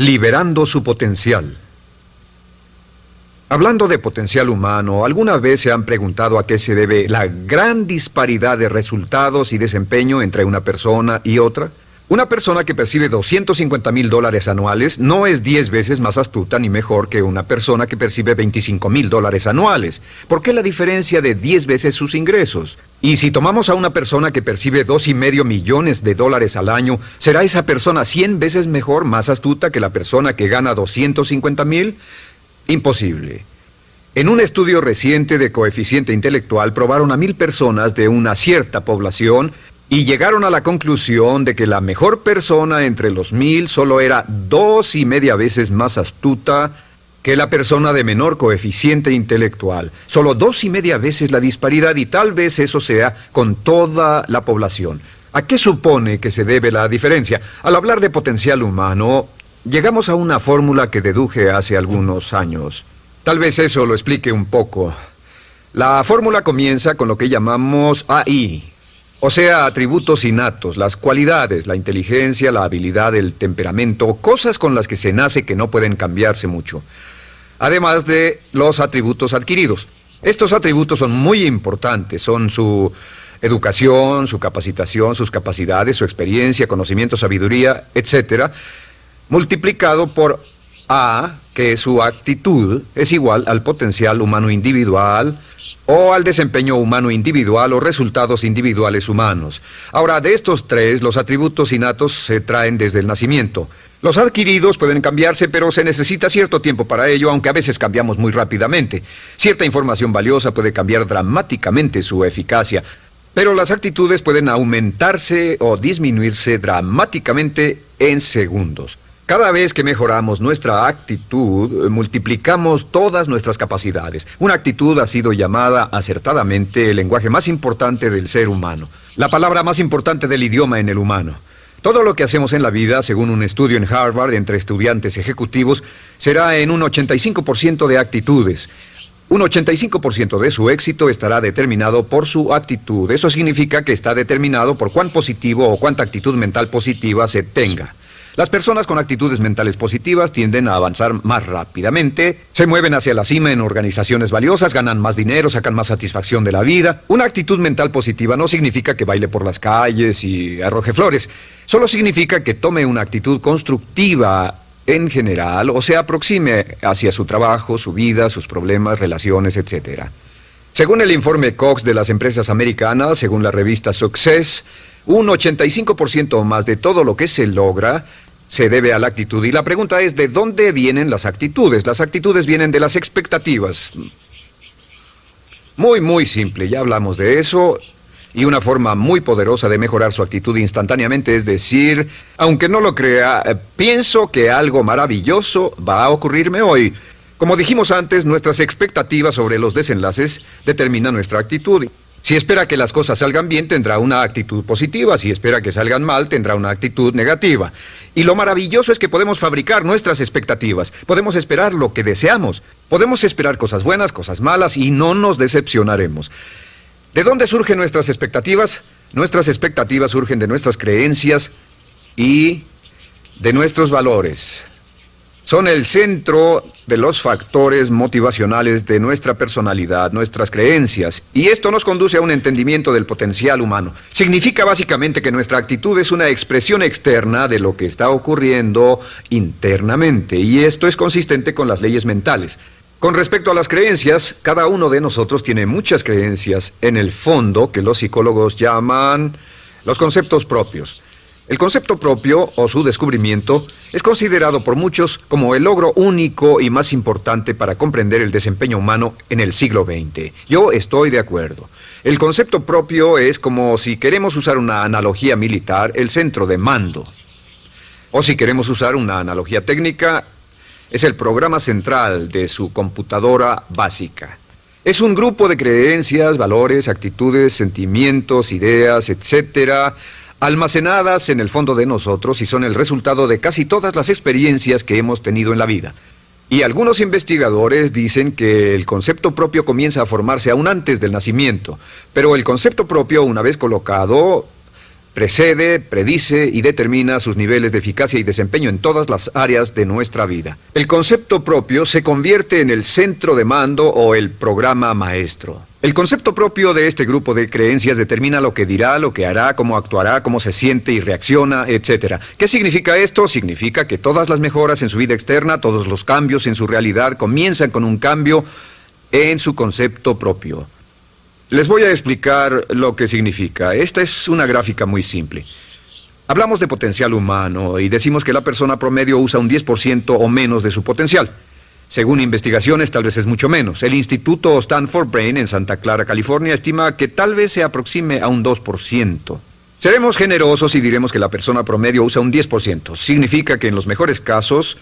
Liberando su potencial. Hablando de potencial humano, ¿alguna vez se han preguntado a qué se debe la gran disparidad de resultados y desempeño entre una persona y otra? Una persona que percibe $250,000 anuales no es 10 veces más astuta ni mejor que una persona que percibe $25,000 anuales. ¿Por qué la diferencia de 10 veces sus ingresos? Y si tomamos a una persona que percibe $2,5 millones al año, ¿será esa persona 100 veces mejor, más astuta que la persona que gana $250,000? Imposible. En un estudio reciente de coeficiente intelectual probaron a 1,000 personas de una cierta población y llegaron a la conclusión de que la mejor persona entre los 1,000 solo era 2,5 veces más astuta que la persona de menor coeficiente intelectual. Solo 2,5 veces la disparidad, y tal vez eso sea con toda la población. ¿A qué supone que se debe la diferencia? Al hablar de potencial humano, llegamos a una fórmula que deduje hace algunos años. Tal vez eso lo explique un poco. La fórmula comienza con lo que llamamos AI. O sea, atributos innatos, las cualidades, la inteligencia, la habilidad, el temperamento, cosas con las que se nace que no pueden cambiarse mucho. Además de los atributos adquiridos. Estos atributos son muy importantes, son su educación, su capacitación, sus capacidades, su experiencia, conocimiento, sabiduría, etcétera, multiplicado por A, que su actitud es igual al potencial humano individual, o al desempeño humano individual o resultados individuales humanos. Ahora, de estos tres, los atributos innatos se traen desde el nacimiento. Los adquiridos pueden cambiarse, pero se necesita cierto tiempo para ello, aunque a veces cambiamos muy rápidamente. Cierta información valiosa puede cambiar dramáticamente su eficacia, pero las actitudes pueden aumentarse o disminuirse dramáticamente en segundos. Cada vez que mejoramos nuestra actitud, multiplicamos todas nuestras capacidades. Una actitud ha sido llamada acertadamente el lenguaje más importante del ser humano, la palabra más importante del idioma en el humano. Todo lo que hacemos en la vida, según un estudio en Harvard entre estudiantes ejecutivos, será en un 85% de actitudes. Un 85% de su éxito estará determinado por su actitud. Eso significa que está determinado por cuán positivo o cuánta actitud mental positiva se tenga. Las personas con actitudes mentales positivas tienden a avanzar más rápidamente, se mueven hacia la cima en organizaciones valiosas, ganan más dinero, sacan más satisfacción de la vida. Una actitud mental positiva no significa que baile por las calles y arroje flores. Solo significa que tome una actitud constructiva en general o se aproxime hacia su trabajo, su vida, sus problemas, relaciones, etc. Según el informe Cox de las empresas americanas, según la revista Success, un 85% o más de todo lo que se logra se debe a la actitud. Y la pregunta es, ¿de dónde vienen las actitudes? Las actitudes vienen de las expectativas. Muy simple, ya hablamos de eso. Y una forma muy poderosa de mejorar su actitud instantáneamente es decir, aunque no lo crea, pienso que algo maravilloso va a ocurrirme hoy. Como dijimos antes, nuestras expectativas sobre los desenlaces determinan nuestra actitud. Si espera que las cosas salgan bien, tendrá una actitud positiva. Si espera que salgan mal, tendrá una actitud negativa. Y lo maravilloso es que podemos fabricar nuestras expectativas. Podemos esperar lo que deseamos. Podemos esperar cosas buenas, cosas malas, y no nos decepcionaremos. ¿De dónde surgen nuestras expectativas? Nuestras expectativas surgen de nuestras creencias y de nuestros valores. Son el centro de los factores motivacionales de nuestra personalidad, nuestras creencias, y esto nos conduce a un entendimiento del potencial humano. Significa básicamente que nuestra actitud es una expresión externa de lo que está ocurriendo internamente, y esto es consistente con las leyes mentales. Con respecto a las creencias, cada uno de nosotros tiene muchas creencias en el fondo que los psicólogos llaman los conceptos propios. El concepto propio, o su descubrimiento, es considerado por muchos como el logro único y más importante para comprender el desempeño humano en el siglo XX. Yo estoy de acuerdo. El concepto propio es como, si queremos usar una analogía militar, el centro de mando. O si queremos usar una analogía técnica, es el programa central de su computadora básica. Es un grupo de creencias, valores, actitudes, sentimientos, ideas, etcétera, almacenadas en el fondo de nosotros y son el resultado de casi todas las experiencias que hemos tenido en la vida. Y algunos investigadores dicen que el concepto propio comienza a formarse aún antes del nacimiento, pero el concepto propio, una vez colocado, Precede, predice y determina sus niveles de eficacia y desempeño en todas las áreas de nuestra vida. El concepto propio se convierte en el centro de mando o el programa maestro. El concepto propio de este grupo de creencias determina lo que dirá, lo que hará, cómo actuará, cómo se siente y reacciona, etc. ¿Qué significa esto? Significa que todas las mejoras en su vida externa, todos los cambios en su realidad comienzan con un cambio en su concepto propio. Les voy a explicar lo que significa. Esta es una gráfica muy simple. Hablamos de potencial humano y decimos que la persona promedio usa un 10% o menos de su potencial. Según investigaciones, tal vez es mucho menos. El Instituto Stanford Brain en Santa Clara, California, estima que tal vez se aproxime a un 2%. Seremos generosos y diremos que la persona promedio usa un 10%. Significa que en los mejores casos,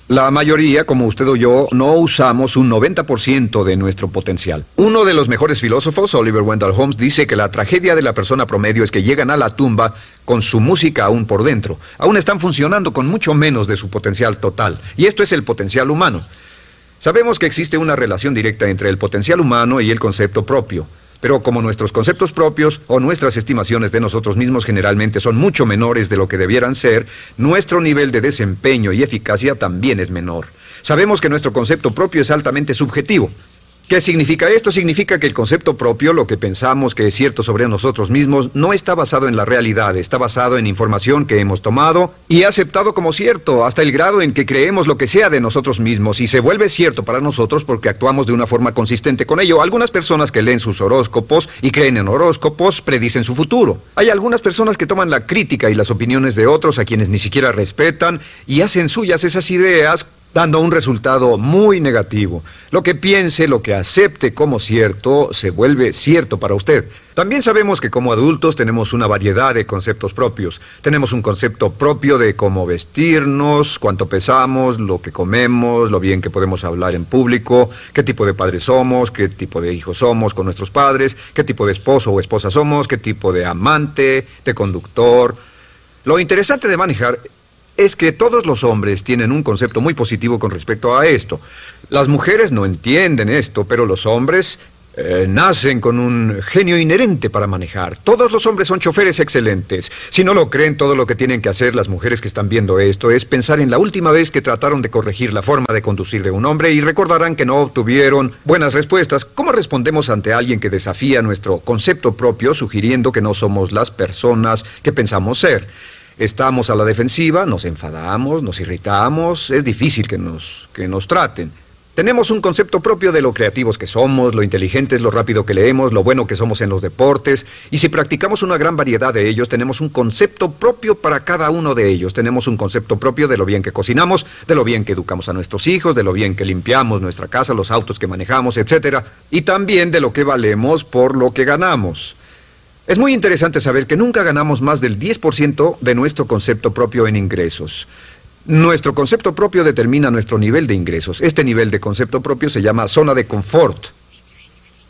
la mayoría, como usted o yo, no usamos un 90% de nuestro potencial. Uno de los mejores filósofos, Oliver Wendell Holmes, dice que la tragedia de la persona promedio es que llegan a la tumba con su música aún por dentro. Aún están funcionando con mucho menos de su potencial total. Y esto es el potencial humano. Sabemos que existe una relación directa entre el potencial humano y el concepto propio. Pero como nuestros conceptos propios o nuestras estimaciones de nosotros mismos generalmente son mucho menores de lo que debieran ser, nuestro nivel de desempeño y eficacia también es menor. Sabemos que nuestro concepto propio es altamente subjetivo. ¿Qué significa esto? Significa que el concepto propio, lo que pensamos que es cierto sobre nosotros mismos, no está basado en la realidad, está basado en información que hemos tomado y aceptado como cierto, hasta el grado en que creemos lo que sea de nosotros mismos y se vuelve cierto para nosotros porque actuamos de una forma consistente con ello. Algunas personas que leen sus horóscopos y creen en horóscopos predicen su futuro. Hay algunas personas que toman la crítica y las opiniones de otros a quienes ni siquiera respetan y hacen suyas esas ideas, dando un resultado muy negativo. Lo que piense, lo que acepte como cierto, se vuelve cierto para usted. También sabemos que como adultos tenemos una variedad de conceptos propios. Tenemos un concepto propio de cómo vestirnos, cuánto pesamos, lo que comemos, lo bien que podemos hablar en público, qué tipo de padres somos, qué tipo de hijos somos con nuestros padres, qué tipo de esposo o esposa somos, qué tipo de amante, de conductor. Lo interesante de manejar es que todos los hombres tienen un concepto muy positivo con respecto a esto. Las mujeres no entienden esto, pero los hombres nacen con un genio inherente para manejar. Todos los hombres son choferes excelentes. Si no lo creen, todo lo que tienen que hacer las mujeres que están viendo esto es pensar en la última vez que trataron de corregir la forma de conducir de un hombre y recordarán que no obtuvieron buenas respuestas. ¿Cómo respondemos ante alguien que desafía nuestro concepto propio, sugiriendo que no somos las personas que pensamos ser? Estamos a la defensiva, nos enfadamos, nos irritamos, es difícil que nos traten. Tenemos un concepto propio de lo creativos que somos, lo inteligentes, lo rápido que leemos, lo bueno que somos en los deportes, y si practicamos una gran variedad de ellos, tenemos un concepto propio para cada uno de ellos. Tenemos un concepto propio de lo bien que cocinamos, de lo bien que educamos a nuestros hijos, de lo bien que limpiamos nuestra casa, los autos que manejamos, etc. Y también de lo que valemos por lo que ganamos. Es muy interesante saber que nunca ganamos más del 10% de nuestro concepto propio en ingresos. Nuestro concepto propio determina nuestro nivel de ingresos. Este nivel de concepto propio se llama zona de confort.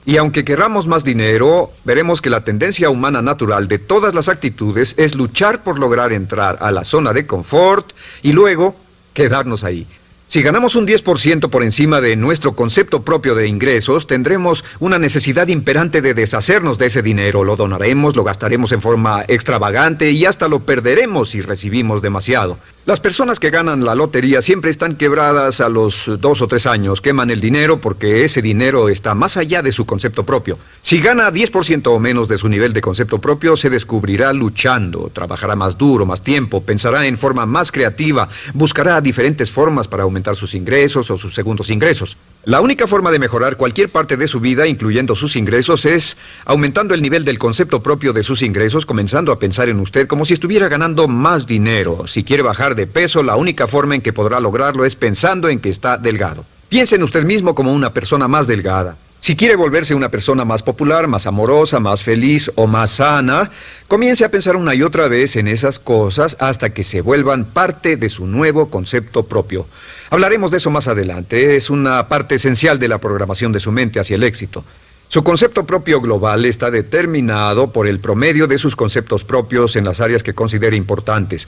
Y aunque querramos más dinero, veremos que la tendencia humana natural de todas las actitudes es luchar por lograr entrar a la zona de confort y luego quedarnos ahí. Si ganamos un 10% por encima de nuestro concepto propio de ingresos, tendremos una necesidad imperante de deshacernos de ese dinero. Lo donaremos, lo gastaremos en forma extravagante y hasta lo perderemos si recibimos demasiado. Las personas que ganan la lotería siempre están quebradas a los 2 o 3 años. Queman el dinero porque ese dinero está más allá de su concepto propio. Si gana 10% o menos de su nivel de concepto propio, se descubrirá luchando, trabajará más duro, más tiempo, pensará en forma más creativa, buscará diferentes formas para aumentar sus ingresos o sus segundos ingresos. La única forma de mejorar cualquier parte de su vida, incluyendo sus ingresos, es aumentando el nivel del concepto propio de sus ingresos, comenzando a pensar en usted como si estuviera ganando más dinero. Si quiere bajar de peso, la única forma en que podrá lograrlo es pensando en que está delgado. Piense en usted mismo como una persona más delgada. Si quiere volverse una persona más popular, más amorosa, más feliz o más sana, comience a pensar una y otra vez en esas cosas hasta que se vuelvan parte de su nuevo concepto propio. Hablaremos de eso más adelante. Es una parte esencial de la programación de su mente hacia el éxito. Su concepto propio global está determinado por el promedio de sus conceptos propios en las áreas que considere importantes.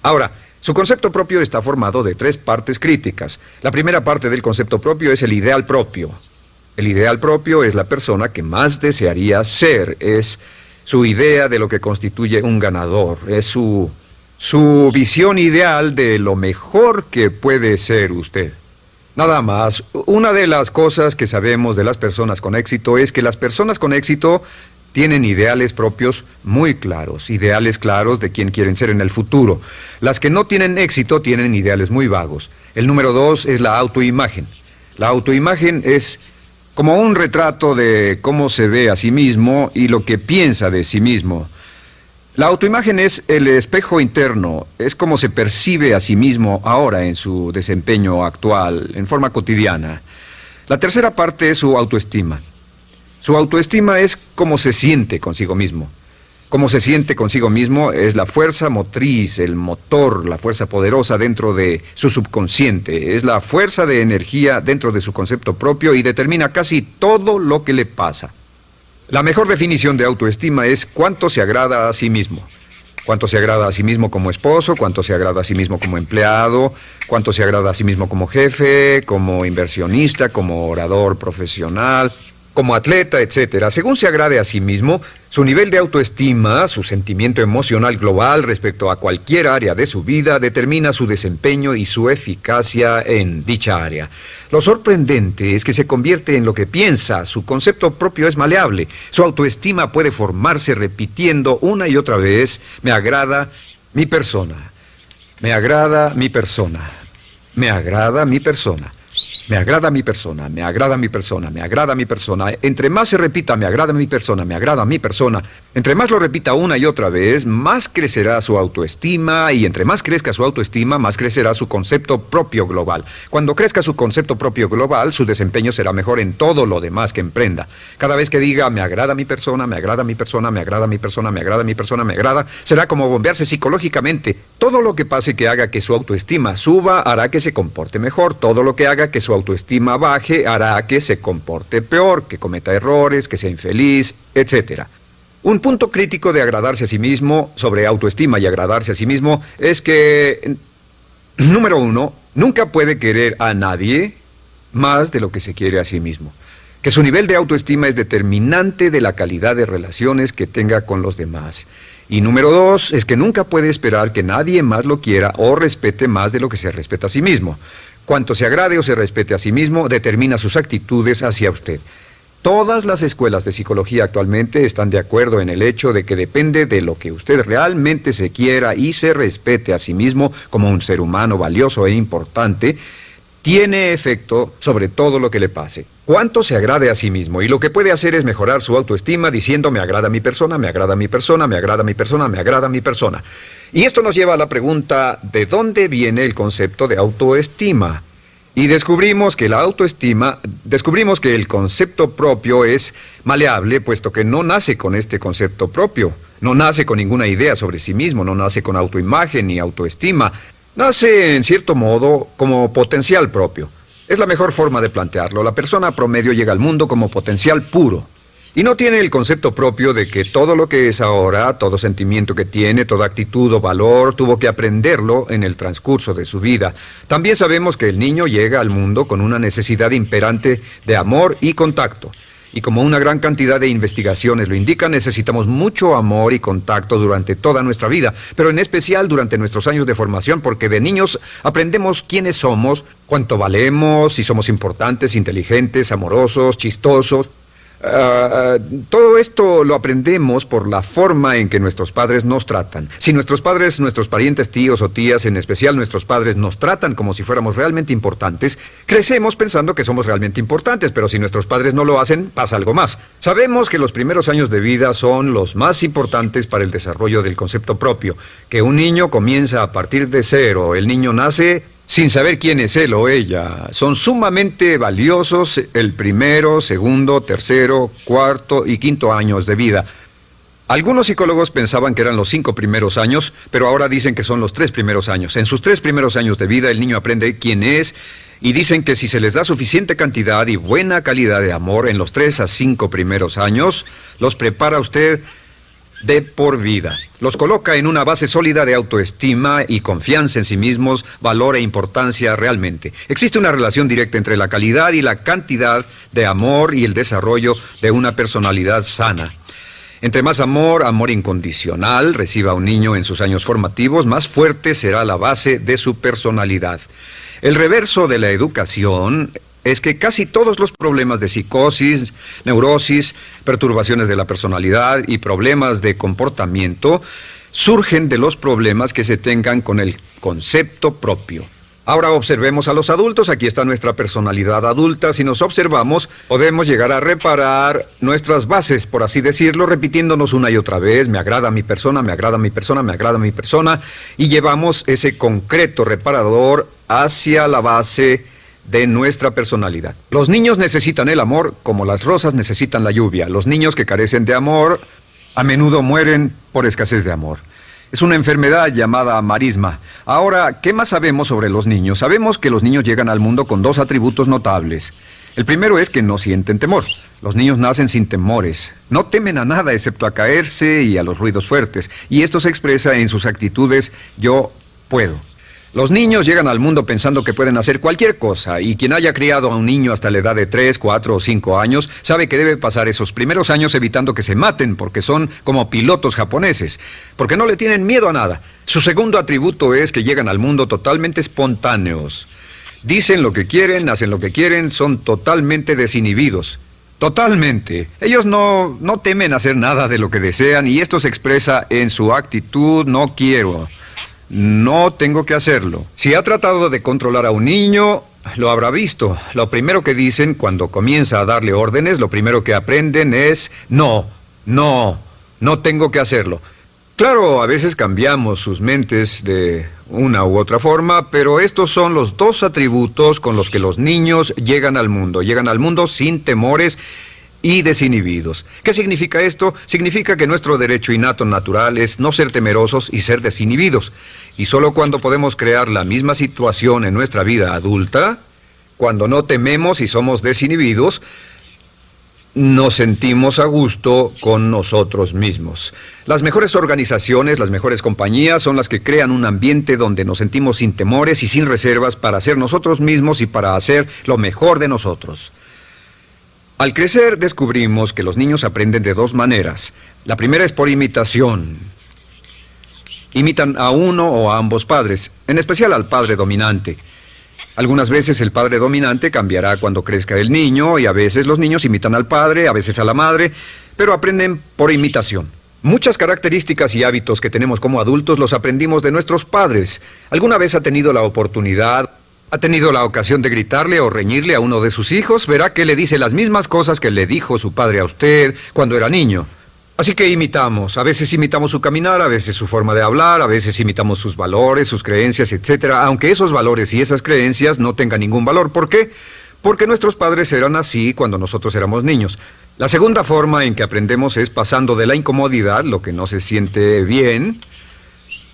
Ahora, su concepto propio está formado de 3 partes críticas. La primera parte del concepto propio es el ideal propio. El ideal propio es la persona que más desearía ser, es su idea de lo que constituye un ganador, es su visión ideal de lo mejor que puede ser usted. Nada más, una de las cosas que sabemos de las personas con éxito es que las personas con éxito tienen ideales propios muy claros, ideales claros de quién quieren ser en el futuro. Las que no tienen éxito tienen ideales muy vagos. El número 2 es la autoimagen. La autoimagen es como un retrato de cómo se ve a sí mismo y lo que piensa de sí mismo. La autoimagen es el espejo interno, es como se percibe a sí mismo ahora en su desempeño actual, en forma cotidiana. La tercera parte es su autoestima. Su autoestima es cómo se siente consigo mismo. Cómo se siente consigo mismo es la fuerza motriz, el motor, la fuerza poderosa dentro de su subconsciente. Es la fuerza de energía dentro de su concepto propio y determina casi todo lo que le pasa. La mejor definición de autoestima es cuánto se agrada a sí mismo. Cuánto se agrada a sí mismo como esposo, cuánto se agrada a sí mismo como empleado, cuánto se agrada a sí mismo como jefe, como inversionista, como orador profesional, como atleta, etcétera. Según se agrade a sí mismo, su nivel de autoestima, su sentimiento emocional global respecto a cualquier área de su vida, determina su desempeño y su eficacia en dicha área. Lo sorprendente es que se convierte en lo que piensa, su concepto propio es maleable, su autoestima puede formarse repitiendo una y otra vez, me agrada mi persona, me agrada mi persona, me agrada mi persona. Me agrada mi persona, me agrada mi persona, me agrada mi persona. Entre más se repita, me agrada mi persona, me agrada mi persona, entre más lo repita una y otra vez, más crecerá su autoestima y entre más crezca su autoestima, más crecerá su concepto propio global. Cuando crezca su concepto propio global, su desempeño será mejor en todo lo demás que emprenda. Cada vez que diga, me agrada mi persona, me agrada mi persona, me agrada mi persona, me agrada mi persona, me agrada, será como bombearse psicológicamente. Todo lo que pase que haga que su autoestima suba, hará que se comporte mejor. Todo lo que haga que su autoestima baje hará que se comporte peor, que cometa errores, que sea infeliz, etc. Un punto crítico de agradarse a sí mismo, sobre autoestima y agradarse a sí mismo, es que, número 1, nunca puede querer a nadie más de lo que se quiere a sí mismo. Que su nivel de autoestima es determinante de la calidad de relaciones que tenga con los demás. Y número 2, es que nunca puede esperar que nadie más lo quiera o respete más de lo que se respeta a sí mismo. Cuanto se agrade o se respete a sí mismo, determina sus actitudes hacia usted. Todas las escuelas de psicología actualmente están de acuerdo en el hecho de que depende de lo que usted realmente se quiera y se respete a sí mismo como un ser humano valioso e importante, tiene efecto sobre todo lo que le pase. Cuánto se agrade a sí mismo, y lo que puede hacer es mejorar su autoestima diciendo me agrada mi persona, me agrada mi persona, me agrada mi persona, me agrada mi persona. Y esto nos lleva a la pregunta, ¿de dónde viene el concepto de autoestima? Y descubrimos que el concepto propio es maleable, puesto que no nace con este concepto propio, no nace con ninguna idea sobre sí mismo, no nace con autoimagen ni autoestima. Nace, en cierto modo, como potencial propio. Es la mejor forma de plantearlo. La persona promedio llega al mundo como potencial puro. Y no tiene el concepto propio de que todo lo que es ahora, todo sentimiento que tiene, toda actitud o valor, tuvo que aprenderlo en el transcurso de su vida. También sabemos que el niño llega al mundo con una necesidad imperante de amor y contacto. Y como una gran cantidad de investigaciones lo indican, necesitamos mucho amor y contacto durante toda nuestra vida, pero en especial durante nuestros años de formación, porque de niños aprendemos quiénes somos, cuánto valemos, si somos importantes, inteligentes, amorosos, chistosos. Todo esto lo aprendemos por la forma en que nuestros padres nos tratan. Si nuestros padres, nuestros parientes, tíos o tías, en especial nuestros padres, nos tratan como si fuéramos realmente importantes, crecemos pensando que somos realmente importantes, pero si nuestros padres no lo hacen, pasa algo más. Sabemos que los primeros años de vida son los más importantes para el desarrollo del concepto propio, que un niño comienza a partir de cero. El niño nace sin saber quién es él o ella. Son sumamente valiosos el primero, segundo, tercero, cuarto y quinto años de vida. Algunos psicólogos pensaban que eran los 5 primeros años, pero ahora dicen que son los 3 primeros años. En sus 3 primeros años de vida el niño aprende quién es y dicen que si se les da suficiente cantidad y buena calidad de amor en los 3 a 5 primeros años, los prepara usted de por vida. Los coloca en una base sólida de autoestima y confianza en sí mismos, valor e importancia realmente. Existe una relación directa entre la calidad y la cantidad de amor y el desarrollo de una personalidad sana. Entre más amor, amor incondicional, reciba un niño en sus años formativos, más fuerte será la base de su personalidad. El reverso de la educación es que casi todos los problemas de psicosis, neurosis, perturbaciones de la personalidad y problemas de comportamiento surgen de los problemas que se tengan con el concepto propio. Ahora observemos a los adultos. Aquí está nuestra personalidad adulta. Si nos observamos, podemos llegar a reparar nuestras bases, por así decirlo, repitiéndonos una y otra vez: me agrada mi persona, me agrada mi persona, me agrada mi persona, y llevamos ese concreto reparador hacia la base de nuestra personalidad. Los niños necesitan el amor como las rosas necesitan la lluvia. Los niños que carecen de amor a menudo mueren por escasez de amor. Es una enfermedad llamada marisma. Ahora, ¿qué más sabemos sobre los niños? Sabemos que los niños llegan al mundo con dos atributos notables. El primero es que no sienten temor. Los niños nacen sin temores. No temen a nada excepto a caerse y a los ruidos fuertes. Y esto se expresa en sus actitudes: yo puedo. Los niños llegan al mundo pensando que pueden hacer cualquier cosa, y quien haya criado a un niño hasta la edad de 3, 4 o 5 años sabe que debe pasar esos primeros años evitando que se maten, porque son como pilotos japoneses, porque no le tienen miedo a nada. Su segundo atributo es que llegan al mundo totalmente espontáneos. Dicen lo que quieren, hacen lo que quieren, son totalmente desinhibidos. Totalmente. Ellos no temen hacer nada de lo que desean, y esto se expresa en su actitud: no quiero. No tengo que hacerlo. Si ha tratado de controlar a un niño, lo habrá visto. Lo primero que dicen cuando comienza a darle órdenes, lo primero que aprenden es: no tengo que hacerlo. Claro, a veces cambiamos sus mentes de una u otra forma, pero estos son los dos atributos con los que los niños llegan al mundo. Llegan al mundo sin temores y desinhibidos. ¿Qué significa esto? Significa que nuestro derecho innato natural es no ser temerosos y ser desinhibidos. Y solo cuando podemos crear la misma situación en nuestra vida adulta, cuando no tememos y somos desinhibidos, nos sentimos a gusto con nosotros mismos. Las mejores organizaciones, las mejores compañías son las que crean un ambiente donde nos sentimos sin temores y sin reservas para ser nosotros mismos y para hacer lo mejor de nosotros. Al crecer descubrimos que los niños aprenden de dos maneras. La primera es por imitación. Imitan a uno o a ambos padres, en especial al padre dominante. Algunas veces el padre dominante cambiará cuando crezca el niño, y a veces los niños imitan al padre, a veces a la madre, pero aprenden por imitación. Muchas características y hábitos que tenemos como adultos los aprendimos de nuestros padres. ¿Alguna vez ha tenido la oportunidad, ha tenido la ocasión de gritarle o reñirle a uno de sus hijos? Verá que le dice las mismas cosas que le dijo su padre a usted cuando era niño. Así que imitamos. A veces imitamos su caminar, a veces su forma de hablar, a veces imitamos sus valores, sus creencias, etcétera, aunque esos valores y esas creencias no tengan ningún valor. ¿Por qué? Porque nuestros padres eran así cuando nosotros éramos niños. La segunda forma en que aprendemos es pasando de la incomodidad, lo que no se siente bien,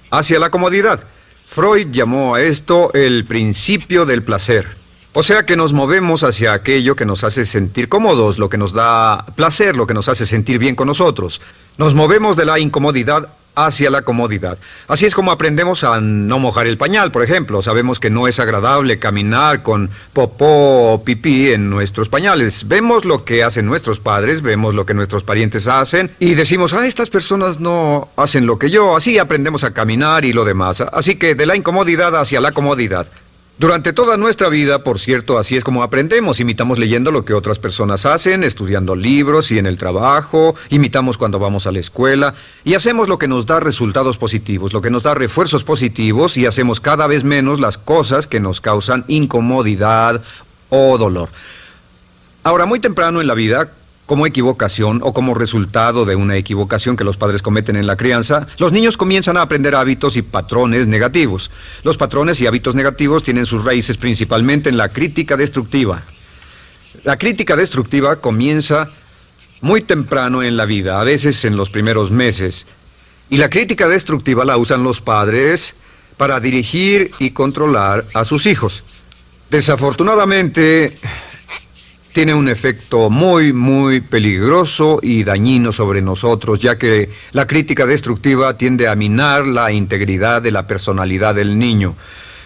hacia la comodidad. Freud llamó a esto el principio del placer. O sea que nos movemos hacia aquello que nos hace sentir cómodos, lo que nos da placer, lo que nos hace sentir bien con nosotros. Nos movemos de la incomodidad hacia la comodidad. Así es como aprendemos a no mojar el pañal, por ejemplo. Sabemos que no es agradable caminar con popó o pipí en nuestros pañales. Vemos lo que hacen nuestros padres, vemos lo que nuestros parientes hacen y decimos: estas personas no hacen lo que yo. Así aprendemos a caminar y lo demás. Así que de la incomodidad hacia la comodidad. Durante toda nuestra vida, por cierto, así es como aprendemos. Imitamos leyendo lo que otras personas hacen, estudiando libros y en el trabajo, imitamos cuando vamos a la escuela, y hacemos lo que nos da resultados positivos, lo que nos da refuerzos positivos, y hacemos cada vez menos las cosas que nos causan incomodidad o dolor. Ahora, muy temprano en la vida, como equivocación o como resultado de una equivocación que los padres cometen en la crianza, los niños comienzan a aprender hábitos y patrones negativos. Los patrones y hábitos negativos tienen sus raíces principalmente en la crítica destructiva. La crítica destructiva comienza muy temprano en la vida, a veces en los primeros meses. Y la crítica destructiva la usan los padres para dirigir y controlar a sus hijos. Desafortunadamente, tiene un efecto muy peligroso y dañino sobre nosotros, ya que la crítica destructiva tiende a minar la integridad de la personalidad del niño.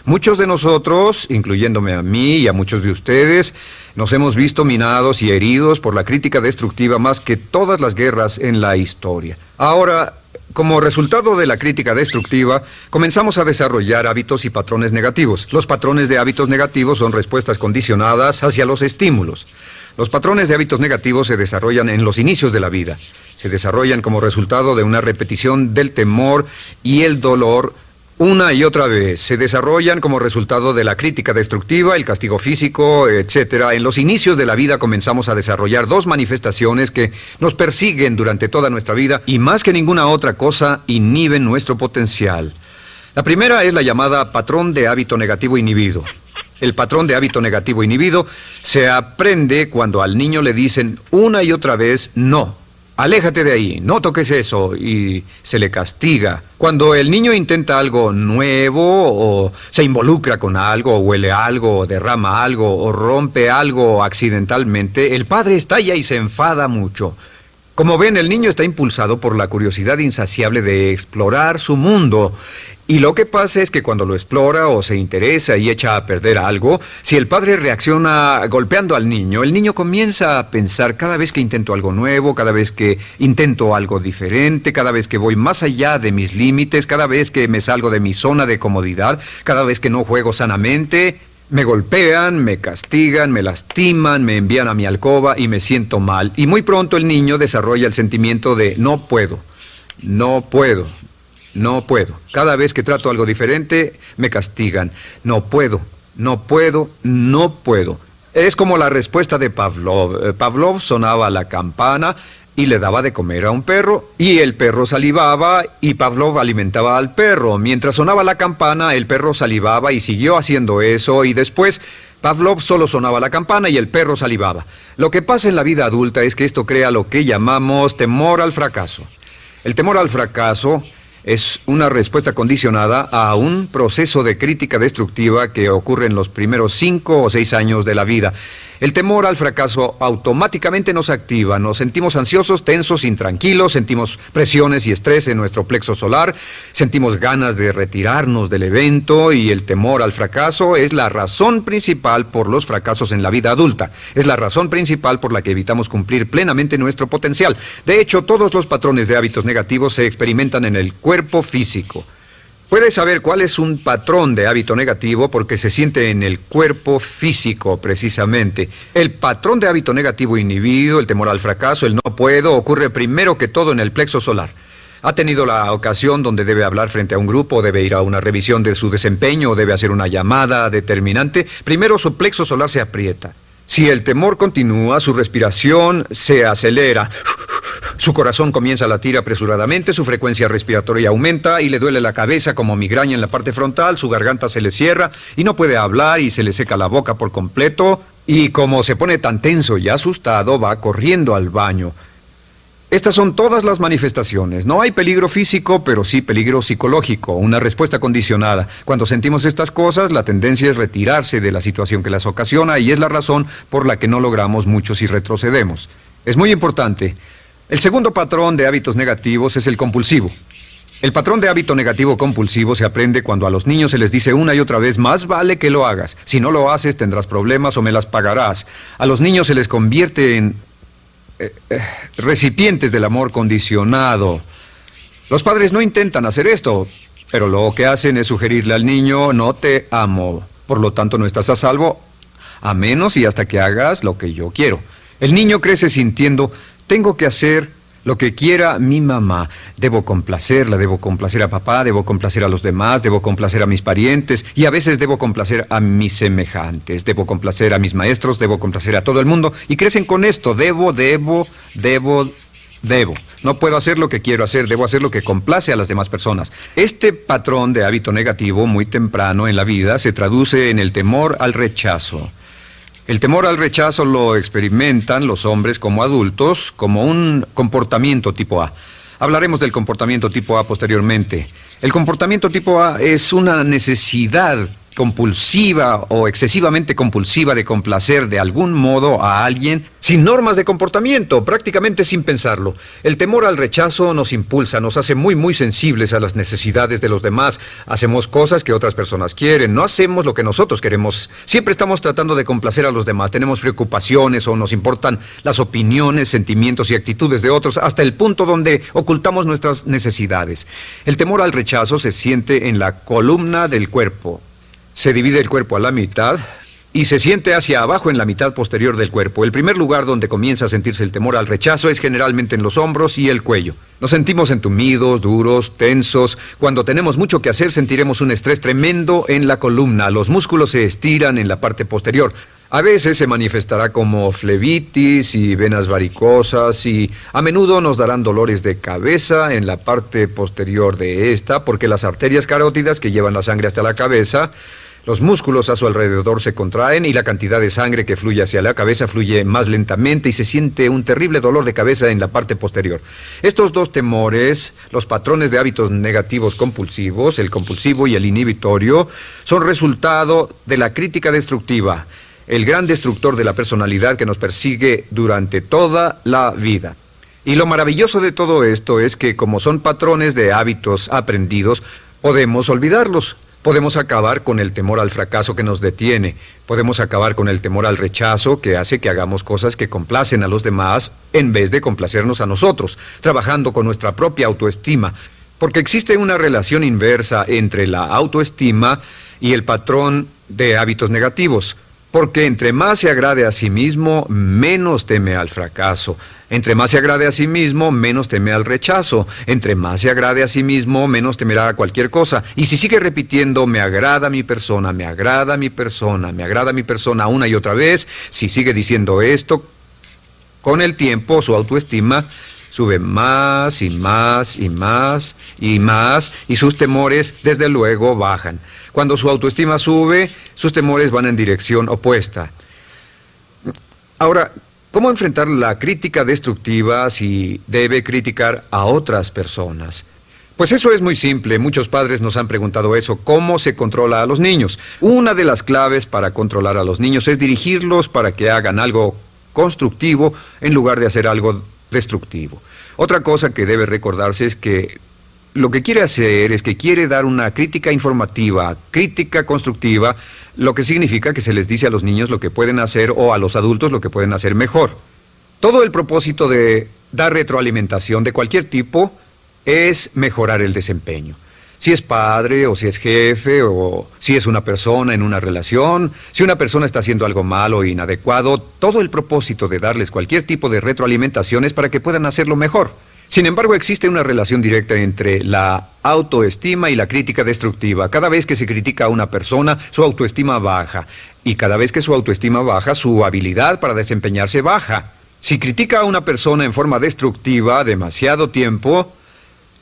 Muchos de nosotros, incluyéndome a mí y a muchos de ustedes, nos hemos visto minados y heridos por la crítica destructiva más que todas las guerras en la historia. Ahora, como resultado de la crítica destructiva, comenzamos a desarrollar hábitos y patrones negativos. Los patrones de hábitos negativos son respuestas condicionadas hacia los estímulos. Los patrones de hábitos negativos se desarrollan en los inicios de la vida. Se desarrollan como resultado de una repetición del temor y el dolor una y otra vez. Se desarrollan como resultado de la crítica destructiva, el castigo físico, etc. En los inicios de la vida comenzamos a desarrollar dos manifestaciones que nos persiguen durante toda nuestra vida y más que ninguna otra cosa inhiben nuestro potencial. La primera es la llamada patrón de hábito negativo inhibido. El patrón de hábito negativo inhibido se aprende cuando al niño le dicen una y otra vez no. Aléjate de ahí, no toques eso, y se le castiga. Cuando el niño intenta algo nuevo, o se involucra con algo, o huele algo, o derrama algo, o rompe algo accidentalmente, el padre estalla y se enfada mucho. Como ven, el niño está impulsado por la curiosidad insaciable de explorar su mundo. Y lo que pasa es que cuando lo explora o se interesa y echa a perder algo, si el padre reacciona golpeando al niño, el niño comienza a pensar cada vez que intento algo nuevo, cada vez que intento algo diferente, cada vez que voy más allá de mis límites, cada vez que me salgo de mi zona de comodidad, cada vez que no juego sanamente, me golpean, me castigan, me lastiman, me envían a mi alcoba y me siento mal. Y muy pronto el niño desarrolla el sentimiento de no puedo, no puedo. No puedo. Cada vez que trato algo diferente, me castigan. No puedo, no puedo, no puedo. Es como la respuesta de Pavlov. Pavlov sonaba la campana y le daba de comer a un perro, y el perro salivaba, y Pavlov alimentaba al perro. Mientras sonaba la campana, el perro salivaba y siguió haciendo eso, y después Pavlov solo sonaba la campana y el perro salivaba. Lo que pasa en la vida adulta es que esto crea lo que llamamos temor al fracaso. El temor al fracaso es una respuesta condicionada a un proceso de crítica destructiva que ocurre en los primeros 5 o 6 años de la vida. El temor al fracaso automáticamente nos activa, nos sentimos ansiosos, tensos, intranquilos, sentimos presiones y estrés en nuestro plexo solar, sentimos ganas de retirarnos del evento y el temor al fracaso es la razón principal por los fracasos en la vida adulta. Es la razón principal por la que evitamos cumplir plenamente nuestro potencial. De hecho, todos los patrones de hábitos negativos se experimentan en el cuerpo físico. Puedes saber cuál es un patrón de hábito negativo porque se siente en el cuerpo físico, precisamente. El patrón de hábito negativo inhibido, el temor al fracaso, el no puedo, ocurre primero que todo en el plexo solar. ¿Ha tenido la ocasión donde debe hablar frente a un grupo, debe ir a una revisión de su desempeño, o debe hacer una llamada determinante? Primero su plexo solar se aprieta. Si el temor continúa, su respiración se acelera. Su corazón comienza a latir apresuradamente, su frecuencia respiratoria aumenta y le duele la cabeza como migraña en la parte frontal, su garganta se le cierra y no puede hablar y se le seca la boca por completo. Y como se pone tan tenso y asustado, va corriendo al baño. Estas son todas las manifestaciones. No hay peligro físico, pero sí peligro psicológico, una respuesta condicionada. Cuando sentimos estas cosas, la tendencia es retirarse de la situación que las ocasiona y es la razón por la que no logramos mucho si retrocedemos. Es muy importante. El segundo patrón de hábitos negativos es el compulsivo. El patrón de hábito negativo compulsivo se aprende cuando a los niños se les dice una y otra vez, más vale que lo hagas. Si no lo haces, tendrás problemas o me las pagarás. A los niños se les convierte en recipientes del amor condicionado. Los padres no intentan hacer esto, pero lo que hacen es sugerirle al niño, no te amo, por lo tanto no estás a salvo, a menos y hasta que hagas lo que yo quiero. El niño crece sintiendo, tengo que hacer lo que quiera mi mamá. Debo complacerla, debo complacer a papá, debo complacer a los demás, debo complacer a mis parientes y a veces debo complacer a mis semejantes, debo complacer a mis maestros, debo complacer a todo el mundo y crecen con esto, debo. No puedo hacer lo que quiero hacer, debo hacer lo que complace a las demás personas. Este patrón de hábito negativo muy temprano en la vida se traduce en el temor al rechazo. El temor al rechazo lo experimentan los hombres como adultos como un comportamiento tipo A. Hablaremos del comportamiento tipo A posteriormente. El comportamiento tipo A es una necesidad compulsiva o excesivamente compulsiva de complacer de algún modo a alguien sin normas de comportamiento, prácticamente sin pensarlo. El temor al rechazo nos impulsa, nos hace muy sensibles a las necesidades de los demás. Hacemos cosas que otras personas quieren, no hacemos lo que nosotros queremos. Siempre estamos tratando de complacer a los demás. Tenemos preocupaciones o nos importan las opiniones, sentimientos y actitudes de otros hasta el punto donde ocultamos nuestras necesidades. El temor al rechazo se siente en la columna del cuerpo. Se divide el cuerpo a la mitad y se siente hacia abajo en la mitad posterior del cuerpo. El primer lugar donde comienza a sentirse el temor al rechazo es generalmente en los hombros y el cuello. Nos sentimos entumidos, duros, tensos. Cuando tenemos mucho que hacer sentiremos un estrés tremendo en la columna. Los músculos se estiran en la parte posterior. A veces se manifestará como flebitis y venas varicosas y a menudo nos darán dolores de cabeza en la parte posterior de esta porque las arterias carótidas que llevan la sangre hasta la cabeza, los músculos a su alrededor se contraen y la cantidad de sangre que fluye hacia la cabeza fluye más lentamente y se siente un terrible dolor de cabeza en la parte posterior. Estos dos temores, los patrones de hábitos negativos compulsivos, el compulsivo y el inhibitorio, son resultado de la crítica destructiva, el gran destructor de la personalidad que nos persigue durante toda la vida. Y lo maravilloso de todo esto es que como son patrones de hábitos aprendidos, podemos olvidarlos. Podemos acabar con el temor al fracaso que nos detiene. Podemos acabar con el temor al rechazo que hace que hagamos cosas que complacen a los demás en vez de complacernos a nosotros, trabajando con nuestra propia autoestima. Porque existe una relación inversa entre la autoestima y el patrón de hábitos negativos. Porque entre más se agrade a sí mismo, menos teme al fracaso. Entre más se agrade a sí mismo, menos teme al rechazo. Entre más se agrade a sí mismo, menos temerá a cualquier cosa. Y si sigue repitiendo, me agrada mi persona, me agrada mi persona, me agrada mi persona una y otra vez, si sigue diciendo esto, con el tiempo su autoestima sube más y más y más y más y sus temores desde luego bajan. Cuando su autoestima sube, sus temores van en dirección opuesta. Ahora, ¿cómo enfrentar la crítica destructiva si debe criticar a otras personas? Pues eso es muy simple. Muchos padres nos han preguntado eso. ¿Cómo se controla a los niños? Una de las claves para controlar a los niños es dirigirlos para que hagan algo constructivo en lugar de hacer algo destructivo. Otra cosa que debe recordarse es que lo que quiere hacer es que quiere dar una crítica informativa, crítica constructiva, lo que significa que se les dice a los niños lo que pueden hacer o a los adultos lo que pueden hacer mejor. Todo el propósito de dar retroalimentación de cualquier tipo es mejorar el desempeño. Si es padre o si es jefe o si es una persona en una relación, si una persona está haciendo algo malo o inadecuado, todo el propósito de darles cualquier tipo de retroalimentación es para que puedan hacerlo mejor. Sin embargo, existe una relación directa entre la autoestima y la crítica destructiva. Cada vez que se critica a una persona, su autoestima baja. Y cada vez que su autoestima baja, su habilidad para desempeñarse baja. Si critica a una persona en forma destructiva demasiado tiempo,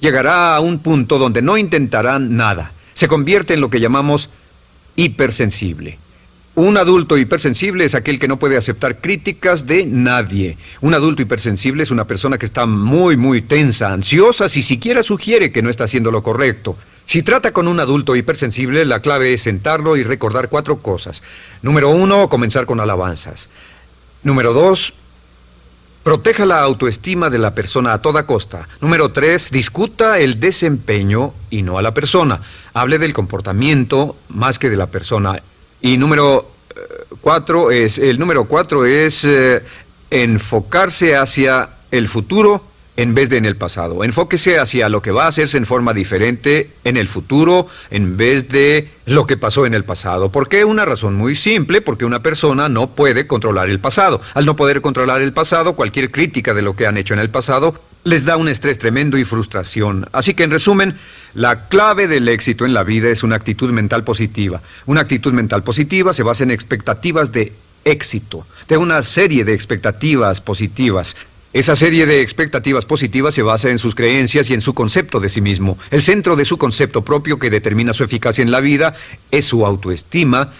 llegará a un punto donde no intentarán nada. Se convierte en lo que llamamos hipersensible. Un adulto hipersensible es aquel que no puede aceptar críticas de nadie. Un adulto hipersensible es una persona que está muy tensa, ansiosa, si siquiera sugiere que no está haciendo lo correcto. Si trata con un adulto hipersensible, la clave es sentarlo y recordar 4 cosas. Número 1, comenzar con alabanzas. Número 2, proteja la autoestima de la persona a toda costa. Número 3, discuta el desempeño y no a la persona. Hable del comportamiento más que de la persona. Y número 4 es enfocarse hacia el futuro en vez de en el pasado. Enfóquese hacia lo que va a hacerse en forma diferente en el futuro en vez de lo que pasó en el pasado. ¿Por qué? Una razón muy simple, porque una persona no puede controlar el pasado. Al no poder controlar el pasado, cualquier crítica de lo que han hecho en el pasado les da un estrés tremendo y frustración. Así que, en resumen, la clave del éxito en la vida es una actitud mental positiva. Una actitud mental positiva se basa en expectativas de éxito, de una serie de expectativas positivas. Esa serie de expectativas positivas se basa en sus creencias y en su concepto de sí mismo. El centro de su concepto propio que determina su eficacia en la vida es su autoestima,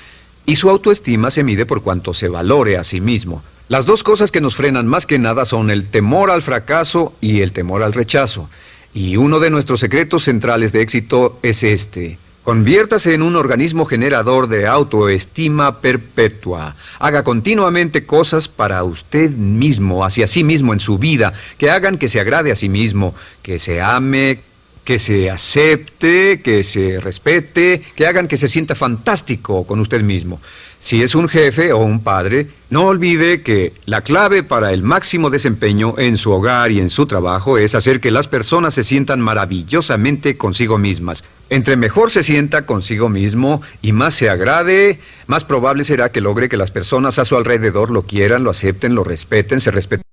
y su autoestima se mide por cuanto se valore a sí mismo. Las dos cosas que nos frenan más que nada son el temor al fracaso y el temor al rechazo. Y uno de nuestros secretos centrales de éxito es este: Conviértase en un organismo generador de autoestima perpetua. Haga continuamente cosas para usted mismo, hacia sí mismo en su vida, que hagan que se agrade a sí mismo, que se ame, que se acepte, que se respete, que hagan que se sienta fantástico con usted mismo. Si es un jefe o un padre, no olvide que la clave para el máximo desempeño en su hogar y en su trabajo es hacer que las personas se sientan maravillosamente consigo mismas. Entre mejor se sienta consigo mismo y más se agrade, más probable será que logre que las personas a su alrededor lo quieran, lo acepten, lo respeten, se respeten.